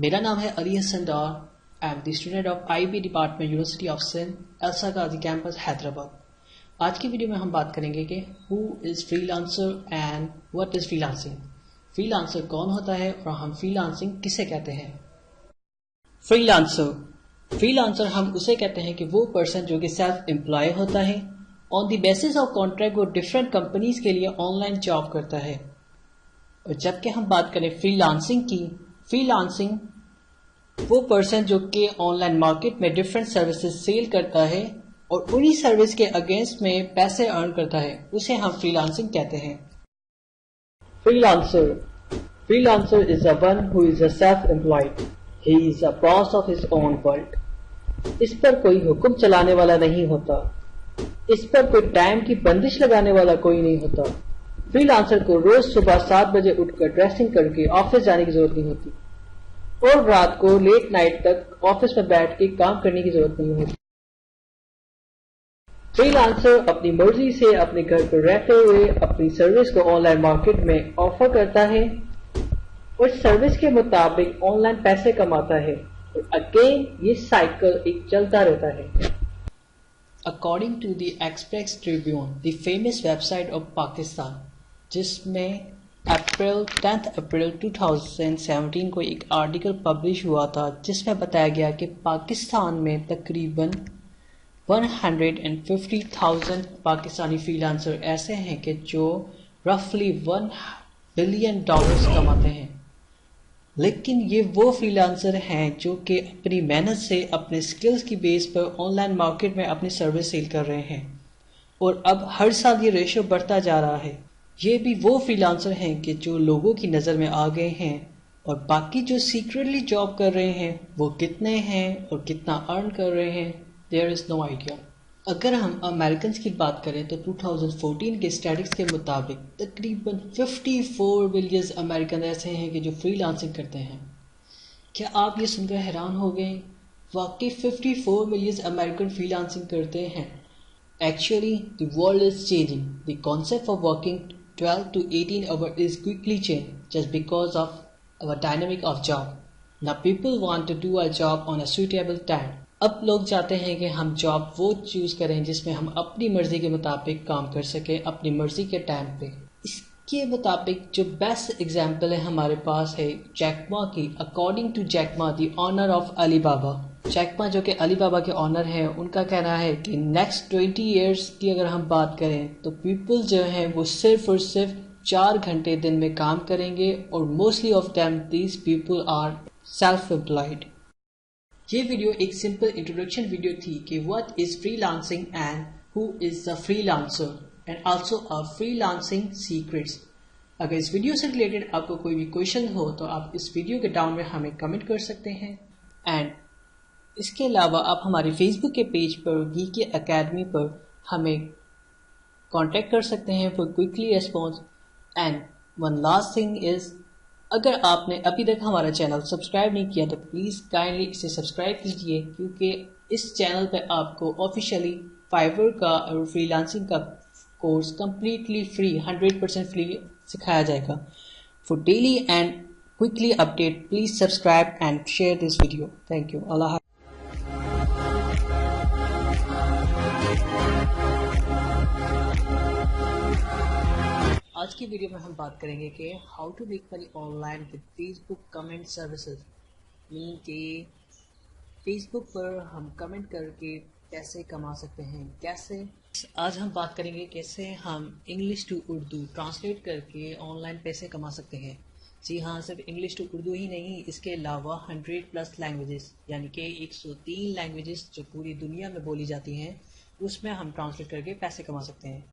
मेरा नाम है Ali Hasan Dar. I am the student of IB department university of Sindh, Elsa Kazi campus Hyderabad. आज की वीडियो में हम बात करेंगे कि who is freelancer and what is freelancing. Freelancer कौन होता है और हम फ्रीलांसिंग किसे कहते हैं। फ्रीलांसर हम उसे कहते हैं कि वो पर्सन जो कि सेल्फ एम्प्लॉय होता है, on the basis of contract वो डिफरेंट कंपनीज के लिए ऑनलाइन जॉब करता है। और जबकि हम बात करें फ्रीलांसिंग की, फ्रीलांसिंग वो पर्सन जो कि ऑनलाइन मार्केट में डिफरेंट सर्विसेज सेल करता है और उन्हीं सर्विस के अगेंस्ट में पैसे अर्न करता है, उसे हम फ्रीलांसिंग कहते हैं। Freelancer is a one who is a self employed. He is a boss of his own world. इस पर कोई हुक्म चलाने वाला नहीं होता, इस पर कोई टाइम की बंदिश लगाने वाला कोई नहीं होता। फ्रीलांसर को रोज सुबह 7 बजे उठकर ड्रेसिंग करके ऑफिस जाने की जरूरत नहीं होती और रात को लेट नाइट तक ऑफिस में बैठ के काम करने की जरूरत नहीं होती। फ्रीलांसर अपनी मर्जी से अपने घर पर रहते हुए अपनी सर्विस को ऑनलाइन मार्केट में ऑफर करता है और सर्विस के मुताबिक ऑनलाइन पैसे कमाता है और अगेन ये साइकिल एक चलता रहता है। According to the Express Tribune, the famous website of Pakistan, जिसमें 10 अप्रैल 2017 को एक आर्टिकल पब्लिश हुआ था जिसमें बताया गया कि पाकिस्तान में तकरीबन 150,000 पाकिस्तानी फ्रीलांसर ऐसे हैं कि जो रफली $1 बिलियन कमाते हैं। लेकिन ये वो फ्रीलांसर हैं जो कि अपनी मेहनत से अपने स्किल्स की बेस पर ऑनलाइन मार्केट में अपनी सर्विस सेल कर रहे हैं और अब हर साल ये रेशियो बढ़ता जा रहा है। ये भी वो फ्रीलांसर हैं कि जो लोगों की नज़र में आ गए हैं और बाकी जो सीक्रेटली जॉब कर रहे हैं वो कितने हैं और कितना अर्न कर रहे हैं, देयर इज़ नो आइडिया। अगर हम अमेरिकन की बात करें तो 2014 के स्टैटिस्टिक्स के मुताबिक तकरीबन 54 मिलियन अमेरिकन ऐसे हैं कि जो फ्रीलांसिंग करते हैं। क्या आप ये सुनकर हैरान हो गए? वाकई 54 मिलियन अमेरिकन फ्रीलांसिंग करते हैं। Actually, the world is changing. The concept of working 12 to 18 hours is quickly changed just because of our dynamic of job. Now people want to do a job on a suitable time. अब लोग चाहते हैं कि हम job वो choose करें जिसमें हम अपनी मर्जी के मुताबिक काम कर सकें अपनी मर्जी के टाइम पे। इसके मुताबिक जो बेस्ट एग्जांपल है हमारे पास है जैक मा की। According to Jack Ma, the owner of Alibaba, Jack Ma जो कि अलीबाबा के ऑनर हैं, उनका कहना है कि नेक्स्ट 20 ईयर्स की अगर हम बात करें तो पीपल जो हैं वो सिर्फ और सिर्फ 4 घंटे दिन में काम करेंगे और mostly of time these people are self employed. ये वीडियो एक सिंपल इंट्रोडक्शन वीडियो थी कि what is freelancing and who is the freelancer and also a freelancing secrets. अगर इस वीडियो से रिलेटेड आपको कोई भी क्वेश्चन हो तो आप इस वीडियो के डाउन में हमें कमेंट कर सकते हैं। एंड इसके अलावा आप हमारे फेसबुक के पेज पर गीकी एकेडमी पर हमें कांटेक्ट कर सकते हैं for quickly response. And one last thing is, अगर आपने अभी तक हमारा चैनल सब्सक्राइब नहीं किया तो प्लीज़ काइंडली इसे सब्सक्राइब कीजिए, क्योंकि इस चैनल पर आपको ऑफिशियली फाइवर का और फ्रीलांसिंग का कोर्स कम्प्लीटली फ्री 100% फ्री सिखाया जाएगा। For daily and quickly update, please subscribe and share this video. Thank you. Allah. आज की वीडियो में हम बात करेंगे कि how to make money online with Facebook comment services. Mean कि फेसबुक पर हम कमेंट करके पैसे कमा सकते हैं। कैसे? आज हम बात करेंगे कैसे हम इंग्लिश टू उर्दू ट्रांसलेट करके ऑनलाइन पैसे कमा सकते हैं। जी हाँ, सिर्फ इंग्लिश टू उर्दू ही नहीं, इसके अलावा 100+ लैंग्वेजेस यानी कि 103 लैंग्वेजेस जो पूरी दुनिया में बोली जाती हैं उसमें हम ट्रांसलेट करके पैसे कमा सकते हैं।